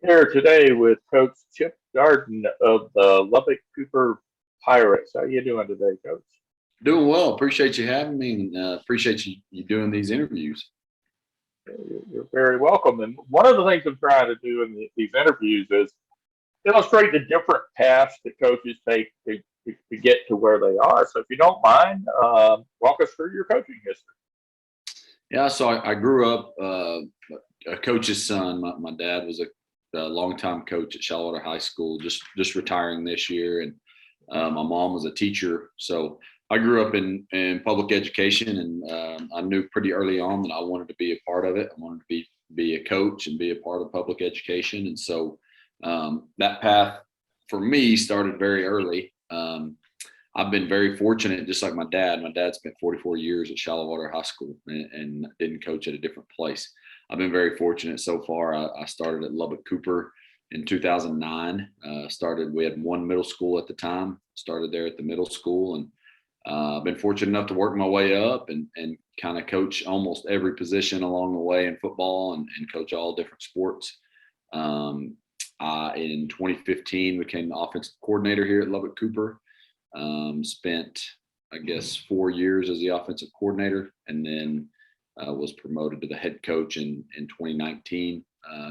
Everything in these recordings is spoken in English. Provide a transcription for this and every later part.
Here today with Coach Chip Darden of the Lubbock-Cooper Pirates. How you doing today, Coach? Doing well. Appreciate you having me, and appreciate you doing these interviews. You're very welcome. And one of the things I'm trying to do in these interviews is illustrate the different paths that coaches take to get to where they are. So if you don't mind, walk us through your coaching history. Yeah, so I grew up a coach's son. My dad was a longtime coach at Shallwater High School, just retiring this year, and my mom was a teacher. So I grew up in public education, and I knew pretty early on that I wanted to be a part of it. I wanted to be a coach and be a part of public education, and so that path for me started very early. I've been very fortunate, just like my dad. My dad spent 44 years at Shallow High School and didn't coach at a different place. I've been very fortunate so far. I started at Lubbock-Cooper in 2009. We had one middle school at the time. Started there at the middle school, and I've been fortunate enough to work my way up and kind of coach almost every position along the way in football and coach all different sports. Um, in 2015 became the offensive coordinator here at Lubbock-Cooper. Spent, I guess, 4 years as the offensive coordinator, and then was promoted to the head coach in 2019.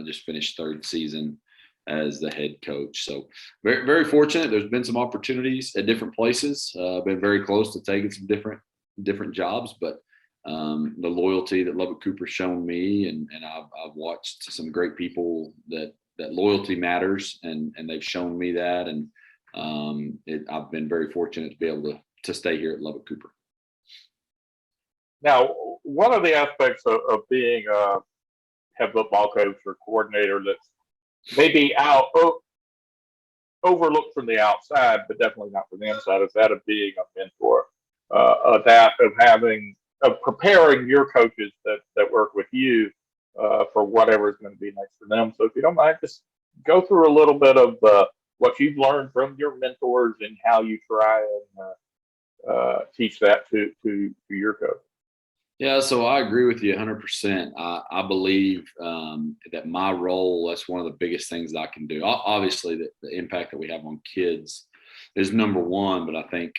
Just finished third season as the head coach. So very, very fortunate. There's been some opportunities at different places. Been very close to taking some different jobs, but the loyalty that Lubbock Cooper's shown me, and I've watched some great people that loyalty matters, and they've shown me that, and I've been very fortunate to be able to stay here at Lubbock Cooper. Now, one of the aspects of being a head football coach or coordinator that's maybe overlooked from the outside, but definitely not from the inside, is that of being a mentor, that of of preparing your coaches that work with you for whatever is going to be next for them. So if you don't mind, just go through a little bit of what you've learned from your mentors and how you try and teach that to your coach. Yeah, so I agree with you 100%. I believe that my role, that's one of the biggest things that I can do. Obviously, the impact that we have on kids is number one, but I think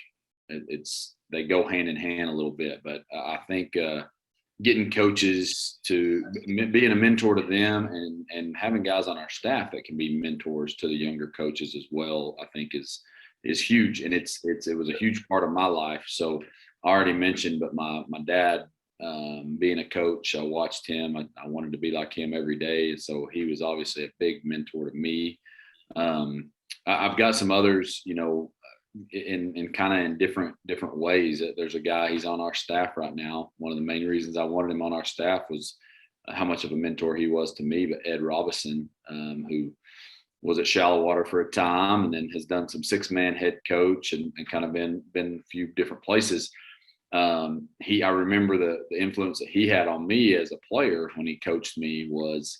they go hand in hand a little bit. But I think getting coaches to being a mentor to them and having guys on our staff that can be mentors to the younger coaches as well, I think is huge. And it was a huge part of my life. So I already mentioned, but my dad, being a coach, I watched him. I wanted to be like him every day. So he was obviously a big mentor to me. I've got some others, in kind of in different ways. There's a guy, he's on our staff right now. One of the main reasons I wanted him on our staff was how much of a mentor he was to me. But Ed Robinson, who was at Shallow Water for a time and then has done some 6-man head coach and kind of been a few different places. I remember the influence that he had on me as a player when he coached me was,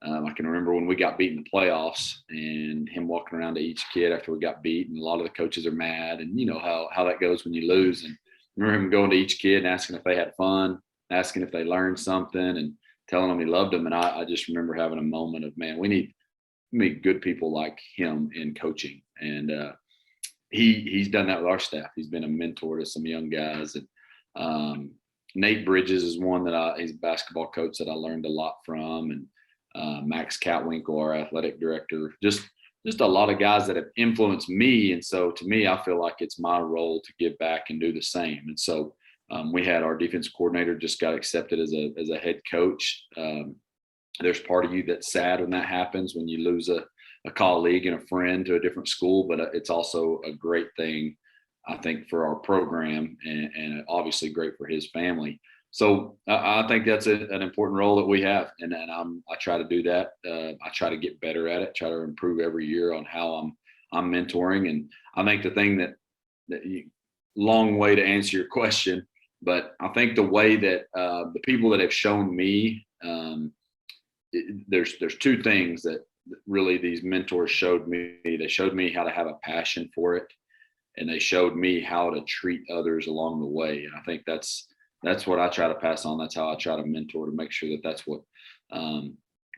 I can remember when we got beat in the playoffs and him walking around to each kid after we got beat, and a lot of the coaches are mad, and you know how that goes when you lose. And I remember him going to each kid and asking if they had fun, asking if they learned something, and telling them he loved them. And I just remember having a moment of, man, we need good people like him in coaching. And he's done that with our staff. He's been a mentor to some young guys. And Nate Bridges is one he's a basketball coach that I learned a lot from, and Max Catwinkle, our athletic director, just a lot of guys that have influenced me. And so to me, I feel like it's my role to give back and do the same. And so we had our defense coordinator just got accepted as a head coach. There's part of you that's sad when that happens, when you lose a colleague and a friend to a different school, but it's also a great thing, I think, for our program, and obviously great for his family. So I think that's an important role that we have, and I try to do that. I try to get better at it, try to improve every year on how I'm mentoring. And I think the thing long way to answer your question, but I think the way that the people that have shown me, there's two things that really these mentors showed me. They showed me how to have a passion for it, and they showed me how to treat others along the way. And I think that's what I try to pass on. That's how I try to mentor, to make sure that that's what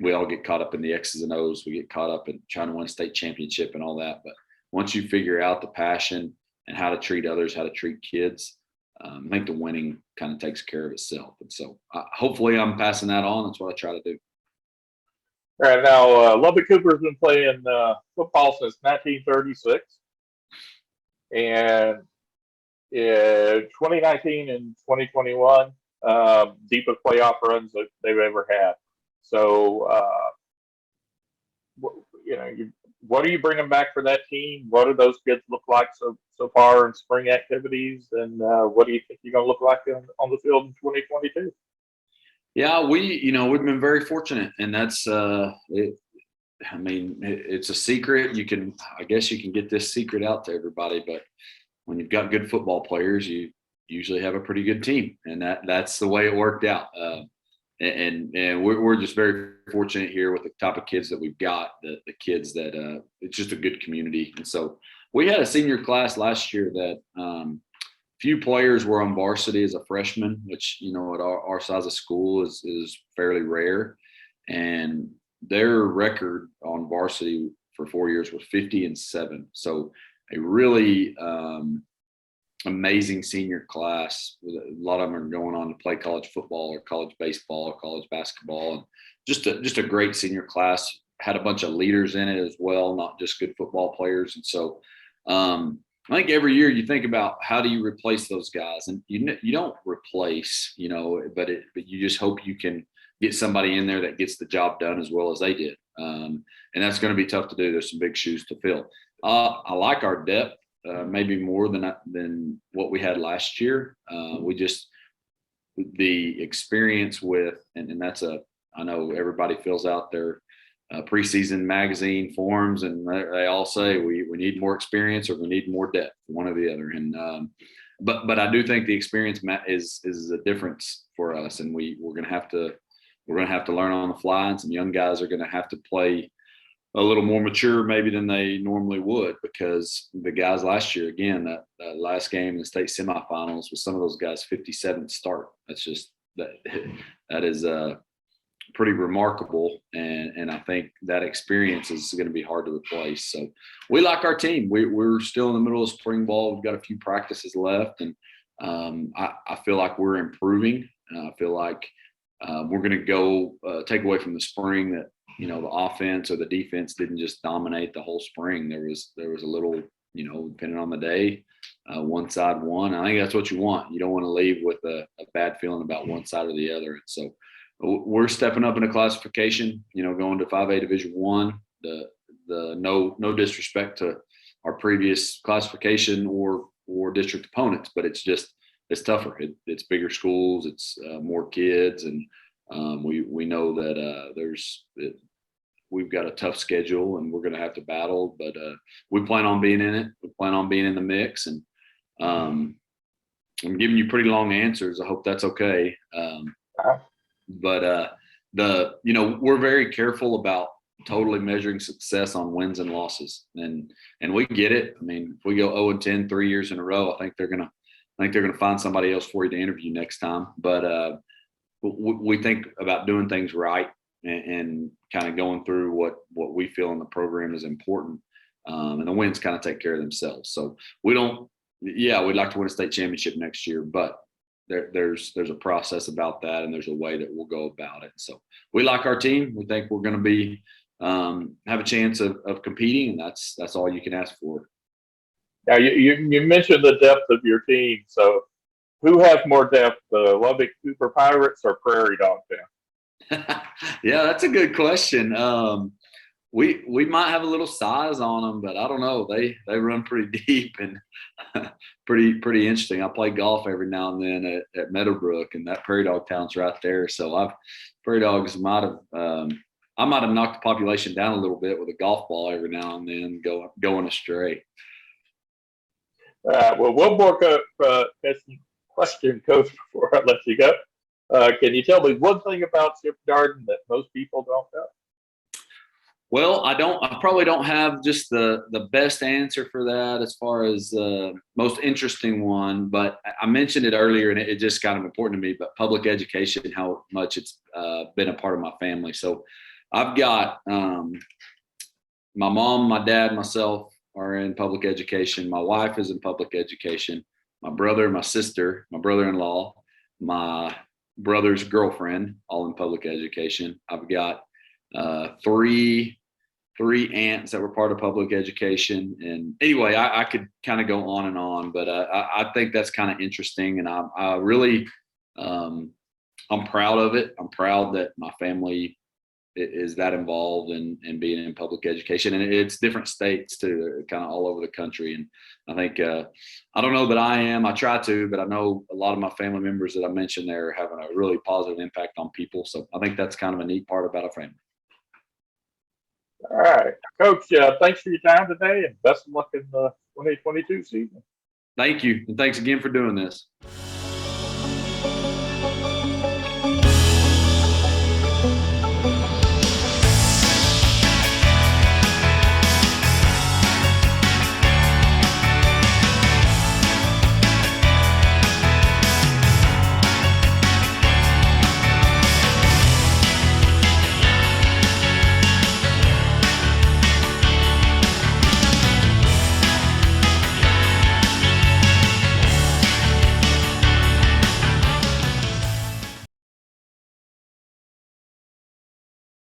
we all get caught up in the X's and O's. We get caught up in trying to win a state championship and all that. But once you figure out the passion and how to treat others, how to treat kids, I think the winning kind of takes care of itself. And so hopefully I'm passing that on. That's what I try to do. All right, now Lubbock-Cooper's been playing football since 1936, and in 2019 and 2021, deepest playoff runs that they've ever had. So, what are you bringing back for that team? What do those kids look like so far in spring activities, and what do you think you're going to look like on the field in 2022? Yeah, we've been very fortunate, and that's it's a secret. I guess you can get this secret out to everybody, but when you've got good football players, you usually have a pretty good team, and that's the way it worked out. And we're just very fortunate here with the type of kids that we've got, the kids that it's just a good community. And so we had a senior class last year that few players were on varsity as a freshman, which, at our size of school is fairly rare. And their record on varsity for 4 years was 50-7. So a really amazing senior class. A lot of them are going on to play college football or college baseball or college basketball. And just a great senior class. Had a bunch of leaders in it as well, not just good football players. And so I think every year you think about how do you replace those guys, and you don't replace, but you just hope you can get somebody in there that gets the job done as well as they did. And that's going to be tough to do. There's some big shoes to fill. I like our depth, maybe more than what we had last year. The experience with, and I know everybody fills out their preseason magazine forms, and they all say we need more experience or we need more depth, one or the other. And but I do think the experience is a difference for us, and we're going to have to learn on the fly, and some young guys are going to have to play a little more mature maybe than they normally would, because the guys last year, again, that last game in the state semifinals with some of those guys 57th start. That's just that is pretty remarkable, and I think that experience is going to be hard to replace. So we like our team. We're still in the middle of spring ball. We've got a few practices left, and I feel like we're improving. I feel like we're going to go take away from the spring that the offense or the defense didn't just dominate the whole spring. There was a little, depending on the day, one side won. I think that's what you want. You don't want to leave with a bad feeling about one side or the other. And so we're stepping up in a classification, going to 5A Division I. The no disrespect to our previous classification or district opponents, but it's tougher. It's bigger schools, it's more kids, and we know that we've got a tough schedule and we're going to have to battle, but we plan on being in it. We plan on being in the mix, and I'm giving you pretty long answers. I hope that's okay. But we're very careful about totally measuring success on wins and losses, and we get it. I mean, if we go 0-10 3 years in a row, I think they're gonna find somebody else for you to interview next time. But we think about doing things right and kind of going through what we feel in the program is important, and the wins kind of take care of themselves. So we'd like to win a state championship next year, but there's a process about that, and there's a way that we'll go about it. So we like our team. We think we're going to be have a chance of competing, and that's all you can ask for. Now you mentioned the depth of your team. So who has more depth, the Lubbock-Cooper Pirates or Prairie Dog Town? Yeah, that's a good question. We might have a little size on them, but I don't know. They run pretty deep and pretty interesting. I play golf every now and then at Meadowbrook, and that Prairie Dog Town's right there. So Prairie Dogs I might have knocked the population down a little bit with a golf ball every now and then going astray. Well, one more question, Coach, before I let you go. Can you tell me one thing about Chip Darden that most people don't know? Well, I probably don't have just the best answer for that as far as most interesting one, but I mentioned it earlier, and it just kind of important to me, but public education, how much it's been a part of my family. So I've got my mom, my dad, myself are in public education. My wife is in public education. My brother, my sister, my brother-in-law, my brother's girlfriend, all in public education. I've got three aunts that were part of public education. And anyway, I could kind of go on and on, but I think that's kind of interesting. And I really, I'm proud of it. I'm proud that my family is that involved in being in public education. And it's different states too, kind of all over the country. And I think, I don't know that I am, I try to, but I know a lot of my family members that I mentioned there are having a really positive impact on people. So I think that's kind of a neat part about a family. All right, Coach. Thanks for your time today, and best of luck in the 2022 season. Thank you. And thanks again for doing this.